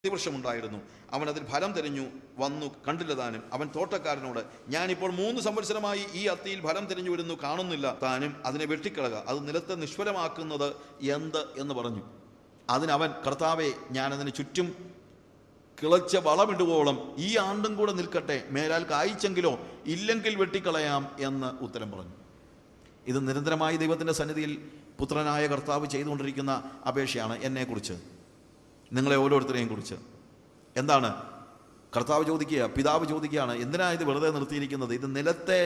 അത്തിവൃക്ഷമുണ്ടായിരുന്നു. അവൻ അതിൽ ഫലം തിരഞ്ഞു വന്നു കണ്ടില്ല താനും. അവൻ തോട്ടക്കാരനോട്, ഞാനിപ്പോൾ 3 സംവത്സരമായി ഈ അത്തിയിൽ ഫലം തിരഞ്ഞു വരുന്നു, കാണുന്നില്ല താനും. അതിനെ വെട്ടിക്കളക, അത് നിലത്തെ നിഷ്ഫലമാക്കുന്നത് എന്ത് എന്ന് പറഞ്ഞു. അതിനവൻ, കർത്താവേ, ഞാനതിന് ചുറ്റും കിളച്ച വളമിടുവോളം ഈ ആണ്ടും കൂടെ നിൽക്കട്ടെ, മേലാൽ കായ്ച്ചെങ്കിലോ ഇല്ലെങ്കിൽ വെട്ടിക്കളയാം എന്ന് ഉത്തരം പറഞ്ഞു. ഇത് നിരന്തരമായി ദൈവത്തിൻ്റെ സന്നിധിയിൽ പുത്രനായ കർത്താവ് ചെയ്തുകൊണ്ടിരിക്കുന്ന അപേക്ഷയാണ്. എന്നെക്കുറിച്ച്, നിങ്ങളെ ഓരോരുത്തരെയും കുറിച്ച്. എന്താണ് കർത്താവ് ചോദിക്കുക? പിതാവ് ചോദിക്കുകയാണ്, എന്തിനാ ഇത് വെറുതെ നിർത്തിയിരിക്കുന്നത്? ഇത് നിലത്തെ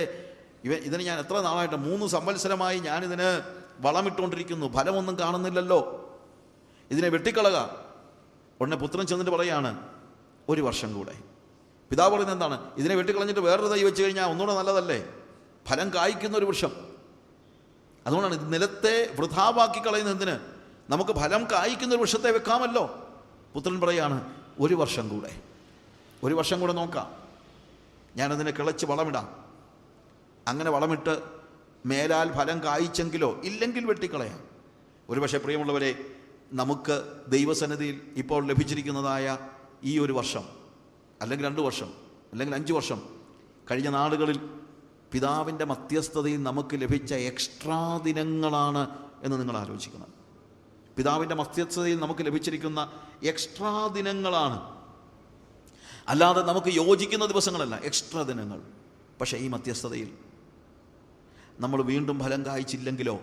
ഇതിന് ഞാൻ എത്ര നാളായിട്ട് 3 സംവത്സരമായി ഞാനിതിന് വളമിട്ടുകൊണ്ടിരിക്കുന്നു, ഫലമൊന്നും കാണുന്നില്ലല്ലോ, ഇതിനെ വെട്ടിക്കളക. ഉടനെ പുത്രൻ ചെന്നിട്ട് പറയാണ്, 1 വർഷം കൂടെ. പിതാവ് പറയുന്നത് എന്താണ്? ഇതിനെ വെട്ടിക്കളഞ്ഞിട്ട് വേറൊരു തൈ വെച്ച് കഴിഞ്ഞാൽ ഒന്നുകൂടെ നല്ലതല്ലേ, ഫലം കായ്ക്കുന്ന ഒരു വൃക്ഷം. അതുകൊണ്ടാണ് ഇത് നിലത്തെ വൃഥാവാക്കി കളയുന്നത്. എന്തിന്? നമുക്ക് ഫലം കായ്ക്കുന്ന ഒരു വൃക്ഷത്തെ വെക്കാമല്ലോ. പുത്രൻ പറയാണ്, 1 വർഷം കൂടെ, 1 വർഷം കൂടെ നോക്കാം, ഞാനതിനെ കിളച്ച് വളമിടാം. അങ്ങനെ വളമിട്ട് മേലാൽ ഫലം കായ്ച്ചെങ്കിലോ ഇല്ലെങ്കിൽ വെട്ടിക്കളയാം. ഒരുപക്ഷെ പ്രിയമുള്ളവരെ, നമുക്ക് ദൈവസന്നിധിയിൽ ഇപ്പോൾ ലഭിച്ചിരിക്കുന്നതായ ഈ 1 വർഷം, അല്ലെങ്കിൽ 2 വർഷം, അല്ലെങ്കിൽ 5 വർഷം, കഴിഞ്ഞ നാളുകളിൽ പിതാവിൻ്റെ മധ്യസ്ഥതയിൽ നമുക്ക് ലഭിച്ച എക്സ്ട്രാ ദിനങ്ങളാണ് എന്ന് നിങ്ങൾ ആലോചിക്കണം. പിതാവിൻ്റെ മധ്യസ്ഥതയിൽ നമുക്ക് ലഭിച്ചിരിക്കുന്ന എക്സ്ട്രാ ദിനങ്ങളാണ്, അല്ലാതെ നമുക്ക് യോജിക്കുന്ന ദിവസങ്ങളല്ല, എക്സ്ട്രാ ദിനങ്ങൾ. പക്ഷേ ഈ മധ്യസ്ഥതയിൽ നമ്മൾ വീണ്ടും ഫലം കായ്ച്ചില്ലെങ്കിലോ?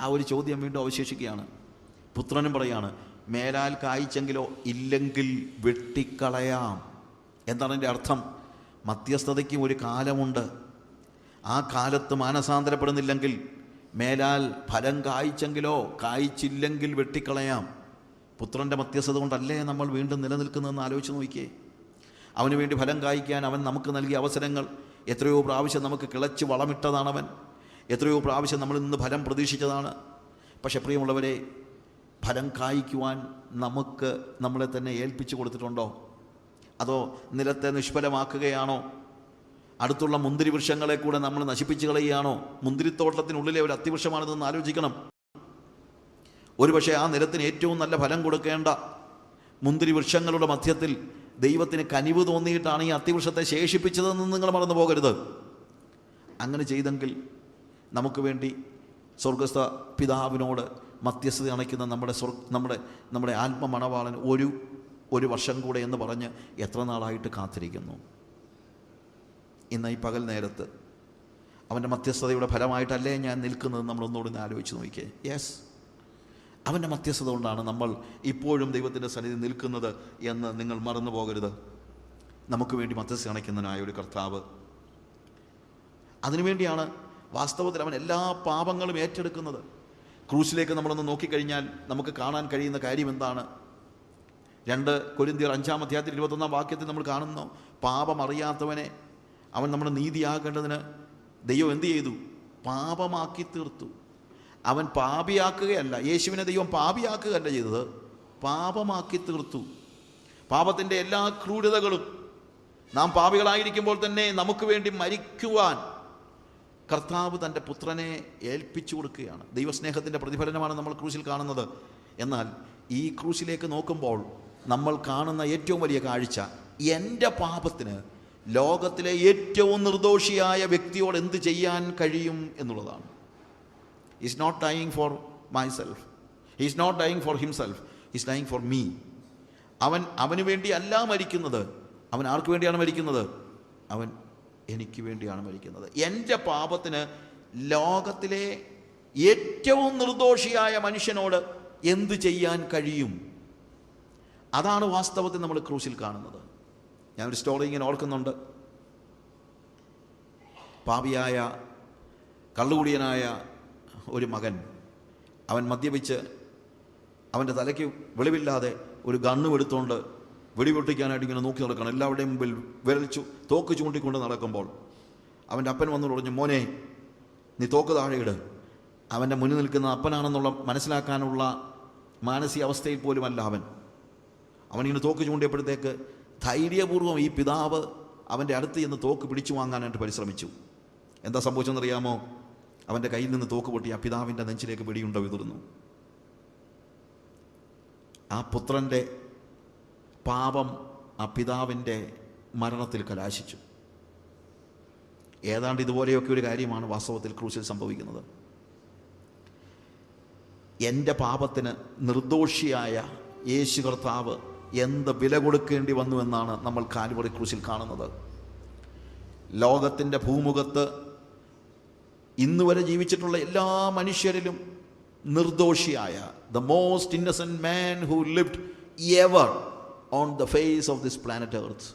ആ ഒരു ചോദ്യം വീണ്ടും അവശേഷിക്കുകയാണ്. പുത്രനും പറയാണ്, മേലാൽ കായ്ച്ചെങ്കിലോ ഇല്ലെങ്കിൽ വെട്ടിക്കളയാം. എന്താണ് എൻ്റെ അർത്ഥം? മധ്യസ്ഥതയ്ക്കും ഒരു കാലമുണ്ട്. ആ കാലത്ത് മാനസാന്തരപ്പെടുന്നില്ലെങ്കിൽ, മേലാൽ ഫലം കായ്ച്ചെങ്കിലോ കായ്ച്ചില്ലെങ്കിൽ വെട്ടിക്കളയാം. പുത്രൻ്റെ മധ്യസ്ഥത കൊണ്ടല്ലേ നമ്മൾ വീണ്ടും നിലനിൽക്കുന്നതെന്ന് ആലോചിച്ച് നോക്കിയേ. അവന് വേണ്ടി ഫലം കായ്ക്കാൻ അവൻ നമുക്ക് നൽകിയ അവസരങ്ങൾ, എത്രയോ പ്രാവശ്യം നമുക്ക് കിളച്ച് വളമിട്ടതാണവൻ, എത്രയോ പ്രാവശ്യം നമ്മളിൽ നിന്ന് ഫലം പ്രതീക്ഷിച്ചതാണ്. പക്ഷേ പ്രിയമുള്ളവരെ, ഫലം കായ്ക്കുവാൻ നമുക്ക് നമ്മളെ തന്നെ ഏൽപ്പിച്ചു കൊടുത്തിട്ടുണ്ടോ? അതോ നിലത്തെ നിഷ്ഫലമാക്കുകയാണോ? അടുത്തുള്ള മുന്തിരി വൃക്ഷങ്ങളെ കൂടെ നമ്മൾ നശിപ്പിച്ചു കളയുകയാണോ? മുന്തിരിത്തോട്ടത്തിനുള്ളിലെ ഒരു അത്തിവൃക്ഷമാണിതെന്ന് ആലോചിക്കണം. ഒരുപക്ഷെ ആ നിലത്തിന് ഏറ്റവും നല്ല ഫലം കൊടുക്കേണ്ട മുന്തിരി വൃക്ഷങ്ങളുടെ മധ്യത്തിൽ ദൈവത്തിന് കനിവ് തോന്നിയിട്ടാണ് ഈ അത്തിവൃക്ഷത്തെ ശേഷിപ്പിച്ചതെന്ന് നിങ്ങൾ മറന്നു പോകരുത്. അങ്ങനെ ചെയ്തെങ്കിൽ നമുക്ക് വേണ്ടി സ്വർഗസ്ഥ പിതാവിനോട് മധ്യസ്ഥത അണയ്ക്കുന്ന നമ്മുടെ ആത്മമണവാളൻ ഒരു വർഷം കൂടെ എന്ന് പറഞ്ഞ് എത്ര നാളായിട്ട് കാത്തിരിക്കുന്നു. ഇന്ന് ഈ പകൽ നേരത്ത് അവൻ്റെ മധ്യസ്ഥതയുടെ ഫലമായിട്ടല്ലേ ഞാൻ നിൽക്കുന്നത്? നമ്മളൊന്നുകൂടി ആലോചിച്ച് നോക്കിയേ. യെസ്, അവൻ്റെ മധ്യസ്ഥത കൊണ്ടാണ് നമ്മൾ ഇപ്പോഴും ദൈവത്തിൻ്റെ സന്നിധി നിൽക്കുന്നത് എന്ന് നിങ്ങൾ മറന്നു പോകരുത്. നമുക്ക് വേണ്ടി മധ്യസ്ഥത അണയ്ക്കുന്നതിനായ ഒരു കർത്താവ്. അതിനുവേണ്ടിയാണ് വാസ്തവത്തിൽ അവൻ എല്ലാ പാപങ്ങളും ഏറ്റെടുക്കുന്നത്. ക്രൂശിലേക്ക് നമ്മളൊന്ന് നോക്കിക്കഴിഞ്ഞാൽ നമുക്ക് കാണാൻ കഴിയുന്ന കാര്യം എന്താണ്? 2 കൊരിന്ത്യർ 5-ാം അധ്യായത്തിൽ 21-ാം വാക്യത്തിൽ നമ്മൾ കാണുന്നു, പാപം അറിയാത്തവനെ അവൻ നമ്മുടെ നീതിയാകേണ്ടതിന് ദൈവം എന്ത് ചെയ്തു? പാപമാക്കി തീർത്തു. അവൻ പാപിയാക്കുകയല്ല, യേശുവിനെ ദൈവം പാപിയാക്കുകയല്ല ചെയ്തത്, പാപമാക്കി തീർത്തു. പാപത്തിൻ്റെ എല്ലാ ക്രൂരതകളും, നാം പാപികളായിരിക്കുമ്പോൾ തന്നെ നമുക്ക് വേണ്ടി മരിക്കുവാൻ കർത്താവ് തൻ്റെ പുത്രനെ ഏൽപ്പിച്ചു കൊടുക്കുകയാണ്. ദൈവസ്നേഹത്തിൻ്റെ പ്രതിഫലനമാണ് നമ്മൾ ക്രൂശിൽ കാണുന്നത്. എന്നാൽ ഈ ക്രൂശിലേക്ക് നോക്കുമ്പോൾ നമ്മൾ കാണുന്ന ഏറ്റവും വലിയ കാഴ്ച, എൻ്റെ പാപത്തിന് ലോകത്തിലെ ഏറ്റവും നിർദോഷിയായ വ്യക്തിയോട് എന്ത് ചെയ്യാൻ കഴിയും എന്നുള്ളതാണ്. Is not dying for myself, is not dying for himself, is dying for me. അവന് വേണ്ടി അല്ല മരിക്കുന്നത്. അവൻ ആർക്ക് വേണ്ടിയാണ് മരിക്കുന്നത്? അവൻ എനിക്ക് വേണ്ടിയാണ് മരിക്കുന്നത്. എൻ്റെ പാപത്തിന് ലോകത്തിലെ ഏറ്റവും നിർദോഷിയായ മനുഷ്യനോട് എന്ത് ചെയ്യാൻ കഴിയും? അതാണ് വാസ്തവത്തിൽ നമ്മൾ ക്രൂശിൽ കാണുന്നത്. ഞാനൊരു സ്റ്റോറി ഇങ്ങനെ ഓർക്കുന്നുണ്ട്. പാപിയായ കള്ളുകുടിയനായ ഒരു മകൻ, അവൻ മദ്യപിച്ച് അവൻ്റെ തലയ്ക്ക് വെളിവില്ലാതെ ഒരു ഗണ്ണും എടുത്തുകൊണ്ട് വെടിപൊട്ടിക്കാനായിട്ട് ഇങ്ങനെ നോക്കി നടക്കണം. എല്ലാവരുടെയും മുമ്പിൽ തോക്ക് ചൂണ്ടിക്കൊണ്ട് നടക്കുമ്പോൾ അവൻ്റെ അപ്പൻ വന്നു പറഞ്ഞു, മോനെ, നീ തോക്ക് താഴെയിട്. അവൻ്റെ മുന്നിൽ നിൽക്കുന്ന അപ്പനാണെന്നുള്ള മനസ്സിലാക്കാനുള്ള മാനസികാവസ്ഥയിൽ പോലുമല്ല അവനിങ്ങനെ തോക്ക് ചൂണ്ടിയപ്പോഴത്തേക്ക് ധൈര്യപൂർവ്വം ഈ പിതാവ് അവൻ്റെ അടുത്ത് ചെന്ന് തോക്ക് പിടിച്ചു വാങ്ങാനായിട്ട് പരിശ്രമിച്ചു. എന്താ സംഭവിച്ചെന്നറിയാമോ? അവൻ്റെ കയ്യിൽ നിന്ന് തോക്ക് പൊട്ടി ആ പിതാവിൻ്റെ നെഞ്ചിലേക്ക് വെടിയുണ്ട വിതിർന്നു. ആ പുത്രൻ്റെ പാപം ആ പിതാവിൻ്റെ മരണത്തിൽ കലാശിച്ചു. ഏതാണ്ട് ഇതുപോലെയൊക്കെ ഒരു കാര്യമാണ് വാസ്തവത്തിൽ ക്രൂശിൽ സംഭവിക്കുന്നത്. എൻ്റെ പാപത്തിന് നിർദോഷിയായ യേശു കർത്താവ് എന്ത് വില കൊടുക്കേണ്ടി വന്നു എന്നാണ് നമ്മൾ കാൽവറി ക്രൂശിൽ കാണുന്നത്. ലോകത്തിൻ്റെ ഭൂമുഖത്ത് ഇന്നുവരെ ജീവിച്ചിട്ടുള്ള എല്ലാ മനുഷ്യരിലും നിർദോഷിയായ the most innocent man who lived ever on the face of this planet earth,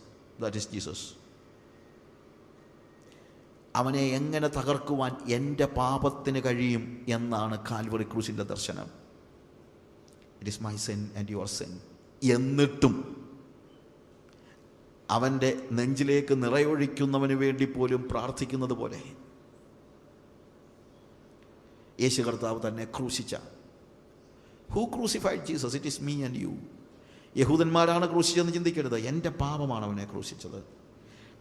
that is Jesus. അവനെ എങ്ങനെ തകർക്കുവാൻ എൻ്റെ പാപത്തിന് കഴിയും എന്നാണ് കാൽവറി ക്രൂശിൻ്റെ ദർശനം. It is my sin and your sin. എന്നിട്ടും അവൻ്റെ നെഞ്ചിലേക്ക് നിറയൊഴിക്കുന്നവന് വേണ്ടി പോലും പ്രാർത്ഥിക്കുന്നത് പോലെ യേശു കർത്താവ് തന്നെ ക്രൂശിച്ച. Who crucified Jesus? It is me and you. യഹൂദന്മാരാണ് ക്രൂശിച്ചതെന്ന് ചിന്തിക്കരുത്. എൻ്റെ പാപമാണ് അവനെ ക്രൂശിച്ചത്.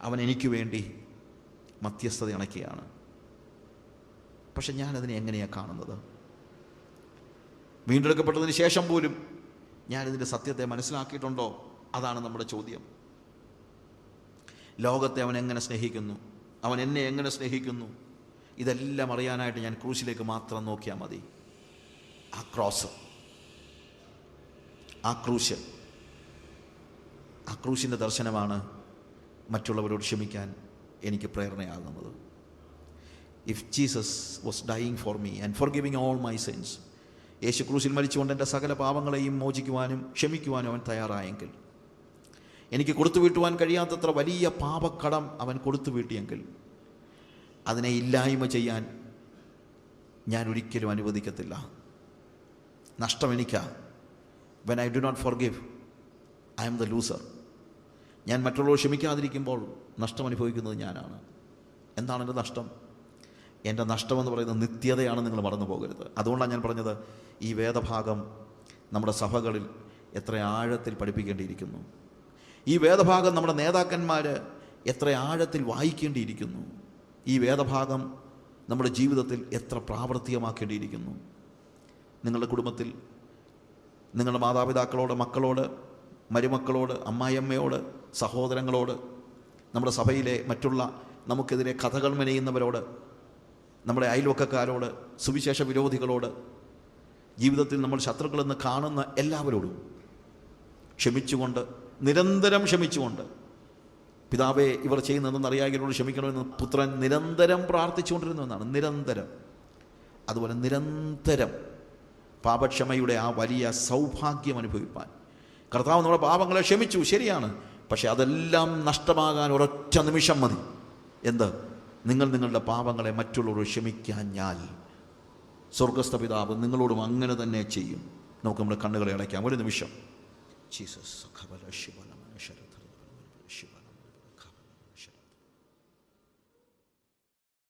അവൻ എനിക്ക് വേണ്ടി മധ്യസ്ഥത അണയ്ക്കുകയാണ്. പക്ഷെ ഞാനതിനെ എങ്ങനെയാണ് കാണുന്നത്? വീണ്ടെടുക്കപ്പെട്ടതിന് ശേഷം പോലും ഞാനിതിൻ്റെ സത്യത്തെ മനസ്സിലാക്കിയിട്ടുണ്ടോ? അതാണ് നമ്മുടെ ചോദ്യം. ലോകത്തെ അവൻ എങ്ങനെ സ്നേഹിക്കുന്നു, അവൻ എന്നെ എങ്ങനെ സ്നേഹിക്കുന്നു, ഇതെല്ലാം അറിയാനായിട്ട് ഞാൻ ക്രൂശിലേക്ക് മാത്രം നോക്കിയാൽ മതി. ആ ക്രോസ്, ആ ക്രൂശിൻ്റെ ദർശനമാണ് മറ്റുള്ളവരോട് ക്ഷമിക്കാൻ എനിക്ക് പ്രേരണയാകുന്നത്. If Jesus was dying for me and for giving all my sins, യേശു ക്രൂശിൽ മരിച്ചുകൊണ്ട് എൻ്റെ സകല പാപങ്ങളെയും മോചിക്കുവാനും ക്ഷമിക്കുവാനും അവൻ തയ്യാറായെങ്കിൽ, എനിക്ക് കൊടുത്തു വീട്ടുവാൻ കഴിയാത്തത്ര വലിയ പാപക്കടം അവൻ കൊടുത്തു വീട്ടിയെങ്കിൽ, അതിനെ ഇല്ലായ്മ ചെയ്യാൻ ഞാൻ ഒരിക്കലും അനുവദിക്കത്തില്ല. നഷ്ടം എനിക്കാ. When I do not forgive, I am the loser. ഞാൻ മറ്റുള്ളവർ ക്ഷമിക്കാതിരിക്കുമ്പോൾ നഷ്ടം അനുഭവിക്കുന്നത് ഞാനാണ്. എന്താണ് എൻ്റെ നഷ്ടം? എൻ്റെ നഷ്ടമെന്ന് പറയുന്നത് നിത്യതയാണ്. നിങ്ങൾ മറന്നു പോകരുത്. അതുകൊണ്ടാണ് ഞാൻ പറഞ്ഞത്, ഈ വേദഭാഗം നമ്മുടെ സഭകളിൽ എത്ര ആഴത്തിൽ പഠിപ്പിക്കേണ്ടിയിരിക്കുന്നു. ഈ വേദഭാഗം നമ്മുടെ നേതാക്കന്മാർ എത്ര ആഴത്തിൽ വായിക്കേണ്ടിയിരിക്കുന്നു. ഈ വേദഭാഗം നമ്മുടെ ജീവിതത്തിൽ എത്ര പ്രാവർത്തികമാക്കേണ്ടിയിരിക്കുന്നു. നിങ്ങളുടെ കുടുംബത്തിൽ നിങ്ങളുടെ മാതാപിതാക്കളോട്, മക്കളോട്, മരുമക്കളോട്, അമ്മായിയമ്മയോട്, സഹോദരങ്ങളോട്, നമ്മുടെ സഭയിലെ മറ്റുള്ള നമുക്കെതിരെ കഥകൾ മെനയുന്നവരോട്, നമ്മുടെ അയൽവക്കക്കാരോട്, സുവിശേഷ വിരോധികളോട്, ജീവിതത്തിൽ നമ്മൾ ശത്രുക്കളെന്ന് കാണുന്ന എല്ലാവരോടും ക്ഷമിച്ചുകൊണ്ട്, നിരന്തരം ക്ഷമിച്ചുകൊണ്ട്, പിതാവേ ഇവർ ചെയ്യുന്നതെന്ന് അറിയാകിയവരോട് ക്ഷമിക്കണമെന്ന് പുത്രൻ നിരന്തരം പ്രാർത്ഥിച്ചുകൊണ്ടിരുന്നു എന്നാണ്. നിരന്തരം. അതുപോലെ നിരന്തരം പാപക്ഷമയുടെ ആ വലിയ സൗഭാഗ്യം അനുഭവിപ്പാൻ കർത്താവ് നമ്മുടെ പാപങ്ങളെ ക്ഷമിച്ചു, ശരിയാണ്. പക്ഷെ അതെല്ലാം നഷ്ടമാകാൻ ഒരൊറ്റ നിമിഷം മതി. എന്ത്? നിങ്ങൾ നിങ്ങളുടെ പാപങ്ങളെ മറ്റുള്ളവരോട് ക്ഷമിക്കാഞ്ഞാൽ സ്വർഗസ്ഥ പിതാവ് നിങ്ങളോടും അങ്ങനെ തന്നെ ചെയ്യും. നമുക്ക് നമ്മുടെ കണ്ണുകളെ അടയ്ക്കാം ഒരു നിമിഷം. ജീസസ്